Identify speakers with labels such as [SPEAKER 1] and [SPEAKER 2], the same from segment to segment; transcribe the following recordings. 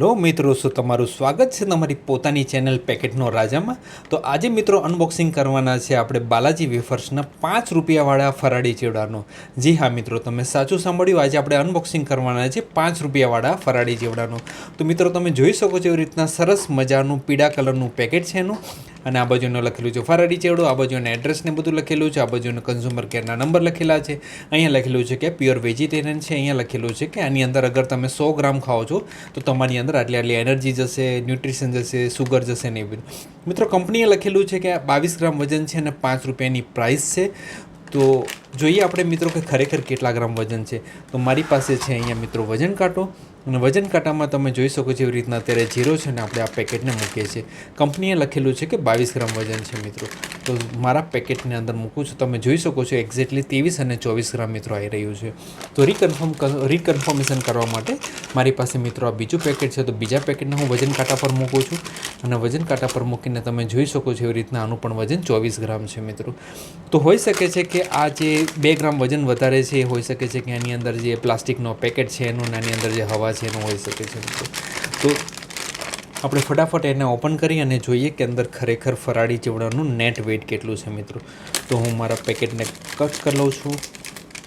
[SPEAKER 1] Hello મિત્રો, શું તમારું સ્વાગત છે તમારી પોતાની ચેનલ પેકેટનો રાજામાં। તો આજે મિત્રો અનબોક્સિંગ કરવાના છે આપણે બાલાજી વેફર્સના 5 રૂપિયાવાળા ફરાળી ચેવડાનો। જી હા મિત્રો, તમે સાચું સાંભળ્યું, આજે આપણે અનબોક્સિંગ કરવાના છે 5 રૂપિયાવાળા ફરાળી ચેવડાનો। તો મિત્રો તમે જોઈ શકો છો એવી રીતના સરસ મજાનું પીળા કલરનું પેકેટ છે એનું, અને આ બાજુનું લખેલું છે ફરાળી ચેવડો, આ બાજુનું એડ્રેસ ને બધું લખેલું છે, આ બાજુનું કન્ઝ્યુમર કેરના નંબર લખેલા છે, અહીંયા લખેલું છે કે પ્યોર વેજીટેરિયન છે, અહીંયા લખેલું છે કે આની અંદર અગર તમે 100 ગ્રામ ખાઓ છો તો તમારી અંદર આટલી એનર્જી જશે, ન્યુટ્રિશન જશે, સુગર જશે ને એવું। મિત્રો કંપનીએ લખેલું છે કે 22 ગ્રામ વજન છે અને 5 રૂપિયાની પ્રાઇસ છે। તો જોઈએ આપણે મિત્રો કે ખરેખર કેટલા ગ્રામ વજન છે। તો મારી પાસે છે અહીંયા મિત્રો વજન કાંટો, અને વજન કાંટામાં તમે જોઈ શકો છો એવી રીતના અત્યારે 0 છે ને આપણે આ પેકેટને મૂકીએ છીએ। કંપનીએ લખેલું છે કે 22 ગ્રામ વજન છે મિત્રો। તો મારા પેકેટની અંદર મૂકું છું, તમે જોઈ શકો છો એક્ઝેક્ટલી 23 અને 24 ગ્રામ મિત્રો આવી રહ્યું છે। તો રીકન્ફર્મેશન કરવા માટે મારી પાસે મિત્રો આ બીજું પેકેટ છે, તો બીજા પેકેટને હું વજન કાંટા પર મૂકું છું, અને વજન કાંટા પર મૂકીને તમે જોઈ શકો છો એવી રીતના આનું પણ વજન 24 ગ્રામ છે મિત્રો। તો હોઈ શકે છે કે આ જે 2 ગ્રામ વજન વધારે છે એ હોઈ શકે છે કે આની અંદર જે પ્લાસ્ટિકનો પેકેટ છે એનું, આની અંદર જે હવા છે એનું હોઈ શકે છે મિત્રો। તો આપણે ફટાફટ એને ઓપન કરી અને જોઈએ કે અંદર ખરેખર ફરાળી ચેવડાનું નેટ વેઇટ કેટલું છે મિત્રો। તો હું મારા પેકેટને કટ કરી લઉં છું,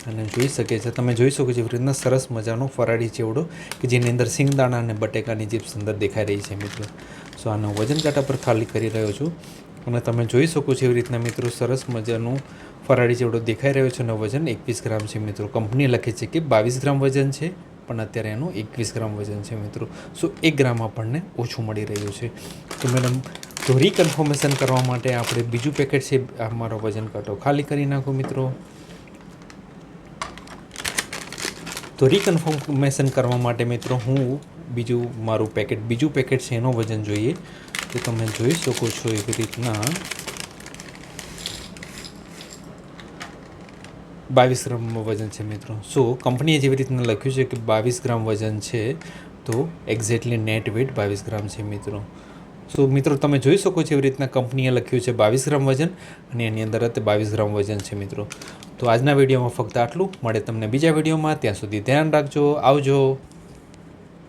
[SPEAKER 1] અને જોઈ શકે છે, તમે જોઈ શકો છો એવી રીતના સરસ મજાનો ફરાળી ચેવડો કે જેની અંદર સિંગદાણા અને બટેકાની ચિપ્સ અંદર દેખાઈ રહી છે મિત્રો। સો આનો વજન કાંટા પર ખાલી કરી રહ્યો છું, અને તમે જોઈ શકો છો એવી રીતના મિત્રો સરસ મજાનું ફરાળી ચેવડો દેખાઈ રહ્યો છે, અને વજન 21 ગ્રામ છે મિત્રો। કંપની લખે છે કે 22 ગ્રામ વજન છે, પણ અત્યારે એનું 21 ગ્રામ વજન છે મિત્રો। સો 1 ગ્રામ આપણને ઓછું મળી રહ્યું છે। તો મેડમ, તો રીકન્ફર્મેશન કરવા માટે આપણે બીજું પેકેટ છે, આ મારો વજન કાંટો ખાલી કરી નાખો મિત્રો। તો રીકન્ફર્મેશન કરવા માટે મિત્રો હું બીજું પેકેટ છે એનો વજન જોઈએ। તો તમે જોઈ શકો છો એવી રીતના 22 ગ્રામ વજન છે મિત્રો। સો કંપનીએ જેવી રીતના લખ્યું છે કે 22 ગ્રામ વજન છે, તો એક્ઝેક્ટલી નેટ વેઇટ 22 ગ્રામ છે મિત્રો। સો મિત્રો તમે જોઈ શકો છો એવી રીતના કંપનીએ લખ્યું છે 22 ગ્રામ વજન, અને એની અંદર 22 ગ્રામ વજન છે મિત્રો। તો આજના વિડીયોમાં ફક્ત આટલું, મળે તમને બીજા વિડીયોમાં, ત્યાં સુધી ધ્યાન રાખજો, આવજો।